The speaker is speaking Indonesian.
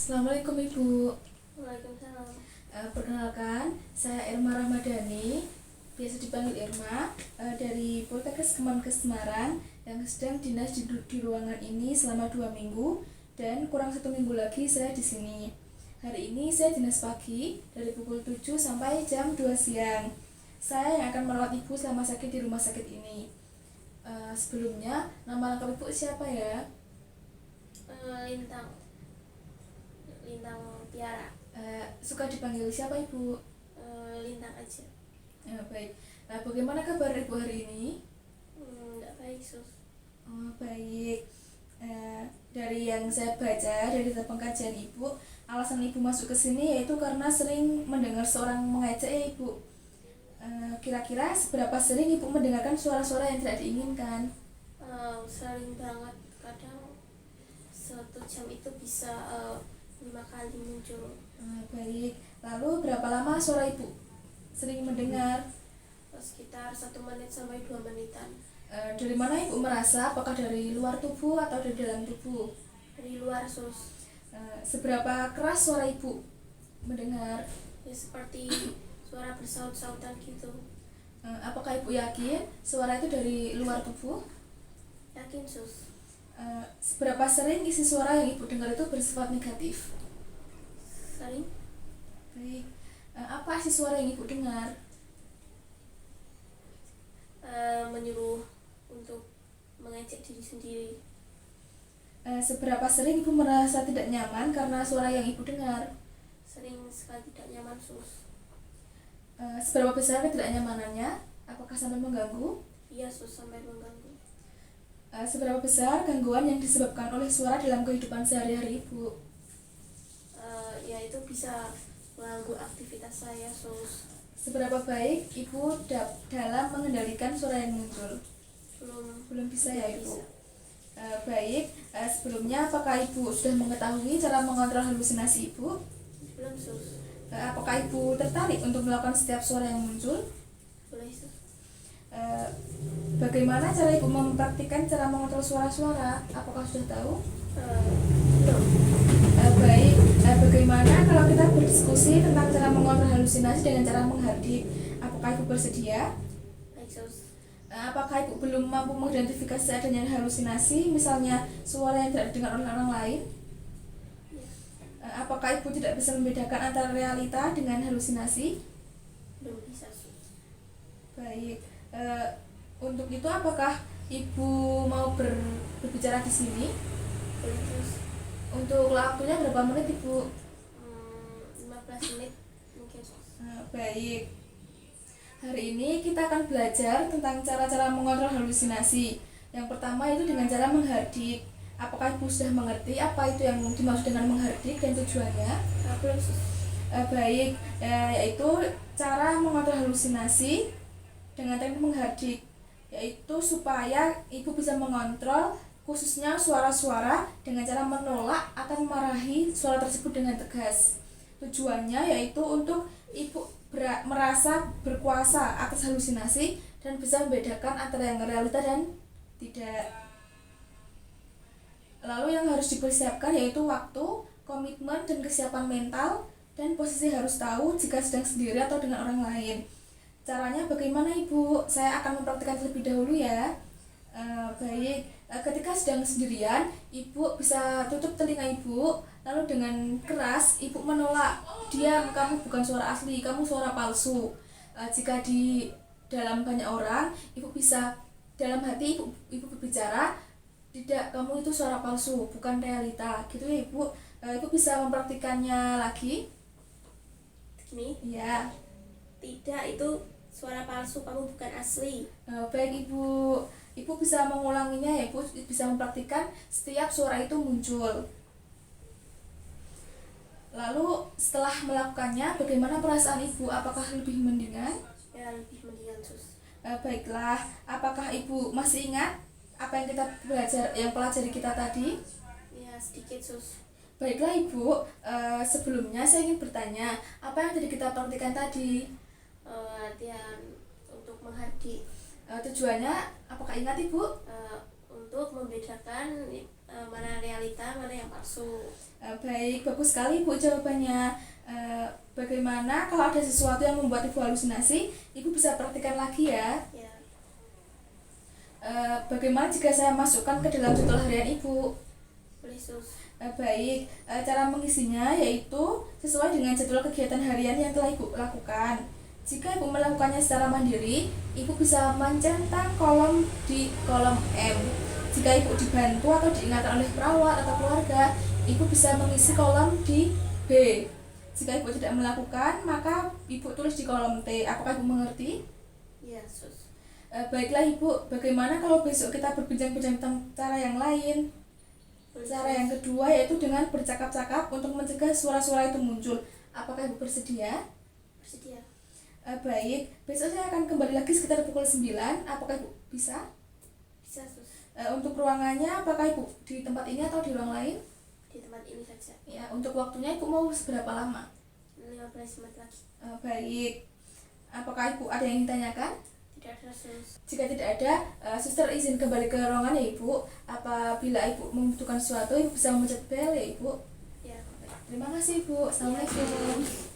Assalamualaikum Ibu. Waalaikumsalam. Perkenalkan, saya Irma Ramadhani, biasa dipanggil Irma, dari Poltekkes Kemenkes Semarang yang sedang dinas di ruangan ini selama 2 minggu dan kurang 1 minggu lagi saya di sini. Hari ini saya dinas pagi dari pukul 7 sampai jam 2 siang. Saya yang akan merawat Ibu selama sakit di rumah sakit ini. Sebelumnya, nama lengkap Ibu siapa ya? Lintang Tiara. Suka dipanggil siapa Ibu? Lintang aja. Baik. Nah, bagaimana kabar Ibu hari ini? Nggak baik sus. Baik. Dari yang saya baca dari data pengkajian Ibu, alasan Ibu masuk ke sini yaitu karena sering mendengar seorang mengejek ya Ibu. Kira-kira seberapa sering Ibu mendengarkan suara-suara yang tidak diinginkan? Sering banget. Kadang 1 jam itu bisa 5 kali muncul. Baik. Lalu berapa lama suara Ibu sering mendengar? Sekitar 1 menit sampai 2 menitan. Dari mana Ibu merasa? Apakah dari luar tubuh atau dari dalam tubuh? Dari luar sus. Seberapa keras suara Ibu mendengar? Ya seperti suara bersaut-sautan gitu. Apakah Ibu yakin suara itu dari luar tubuh? Yakin sus. Seberapa sering isi suara yang Ibu dengar itu bersifat negatif? Sering. Baik. Apa isi suara yang Ibu dengar? Menyuruh untuk mengejek diri sendiri. Seberapa sering Ibu merasa tidak nyaman karena suara yang Ibu dengar? Sering sekali tidak nyaman sus. Seberapa besar ketidaknyamanannya? Apakah sampai mengganggu? Iya sus, sampai mengganggu. Seberapa besar gangguan yang disebabkan oleh suara dalam kehidupan sehari-hari Ibu? Ya itu bisa mengganggu aktivitas saya sus. Seberapa baik Ibu dalam mengendalikan suara yang muncul? Belum bisa ya Ibu? Baik, sebelumnya apakah Ibu sudah mengetahui cara mengontrol halusinasi Ibu? Belum sus. Apakah Ibu tertarik untuk melakukan setiap suara yang muncul? Boleh sus. Bagaimana cara Ibu mempraktikkan cara mengontrol suara-suara? Apakah sudah tahu? Belum. Baik, bagaimana kalau kita berdiskusi tentang cara mengontrol halusinasi dengan cara menghardik? Apakah Ibu bersedia? Baik sus. Apakah Ibu belum mampu mengidentifikasi adanya halusinasi, misalnya suara yang tidak didengar oleh orang lain? Ya. Apakah Ibu tidak bisa membedakan antara realita dengan halusinasi? Belum bisa sus. Baik, untuk itu apakah Ibu mau berbicara di sini? Boleh sus. Untuk waktunya berapa menit Ibu? 15 menit mungkin sus. Baik. Hari ini kita akan belajar tentang cara-cara mengontrol halusinasi. Yang pertama itu dengan cara menghardik. Apakah Ibu sudah mengerti apa itu yang dimaksud dengan menghardik dan tujuannya? Belum sus. Baik, yaitu cara mengontrol halusinasi dengan teknik menghardik, yaitu supaya Ibu bisa mengontrol khususnya suara-suara dengan cara menolak atau memarahi suara tersebut dengan tegas. Tujuannya yaitu untuk Ibu merasa berkuasa atas halusinasi dan bisa membedakan antara yang realita dan tidak. Lalu yang harus dipersiapkan yaitu waktu, komitmen dan kesiapan mental, dan posisi harus tahu jika sedang sendiri atau dengan orang lain. Caranya bagaimana Ibu? Saya akan mempraktikkan terlebih dahulu ya. Baik, ketika sedang sendirian, Ibu bisa tutup telinga Ibu, lalu dengan keras Ibu menolak, diam, kamu bukan suara asli, kamu suara palsu. Jika di dalam banyak orang, Ibu bisa dalam hati Ibu berbicara, tidak, kamu itu suara palsu, bukan realita, gitu ya Ibu. Ibu bisa mempraktikannya lagi. Gini. Ya. Tidak, itu suara palsu, kamu bukan asli. Baik Ibu. Ibu bisa mengulanginya ya, Ibu bisa mempraktikkan setiap suara itu muncul. Lalu setelah melakukannya, bagaimana perasaan Ibu? Apakah lebih mendingan? Ya lebih mendingan sus. Baiklah, apakah Ibu masih ingat apa yang kita pelajari kita tadi? Ya sedikit sus. Baiklah Ibu, sebelumnya saya ingin bertanya, apa yang tadi kita praktikkan tadi? Latihan untuk menghardik. Tujuannya, apakah ingat Ibu? Untuk membedakan mana realita, mana yang palsu. Baik, bagus sekali Ibu jawabannya. Bagaimana kalau ada sesuatu yang membuat Ibu halusinasi, Ibu bisa praktikkan lagi ya. Ya, Bagaimana jika saya masukkan ke dalam jadwal harian Ibu? boleh sus. Baik, cara mengisinya yaitu sesuai dengan jadwal kegiatan harian yang telah Ibu lakukan. Jika Ibu melakukannya secara mandiri, Ibu bisa mencentang kolom di kolom M. Jika Ibu dibantu atau diingatkan oleh perawat atau keluarga, Ibu bisa mengisi kolom di B. Jika Ibu tidak melakukan, maka Ibu tulis di kolom T. Apakah Ibu mengerti? Ya sus. Baiklah Ibu, bagaimana kalau besok kita berbincang-bincang tentang cara yang lain? Boleh, Cara sus. yang kedua yaitu dengan bercakap-cakap untuk mencegah suara-suara itu muncul. Apakah Ibu bersedia? Bersedia. Baik, besok saya akan kembali lagi sekitar pukul 9. Apakah Ibu bisa? Bisa sus. Untuk ruangannya, apakah Ibu di tempat ini atau di ruang lain? Di tempat ini saja. Ya, untuk waktunya Ibu mau seberapa lama? 15 menit lagi. Baik, apakah Ibu ada yang ingin tanyakan? Tidak ada sus. Jika tidak ada, suster izin kembali ke ruangan ya Ibu. Apabila Ibu membutuhkan sesuatu, Ibu bisa memencet bel ya Ibu. Ya, baik. Terima kasih Ibu. Assalamualaikum.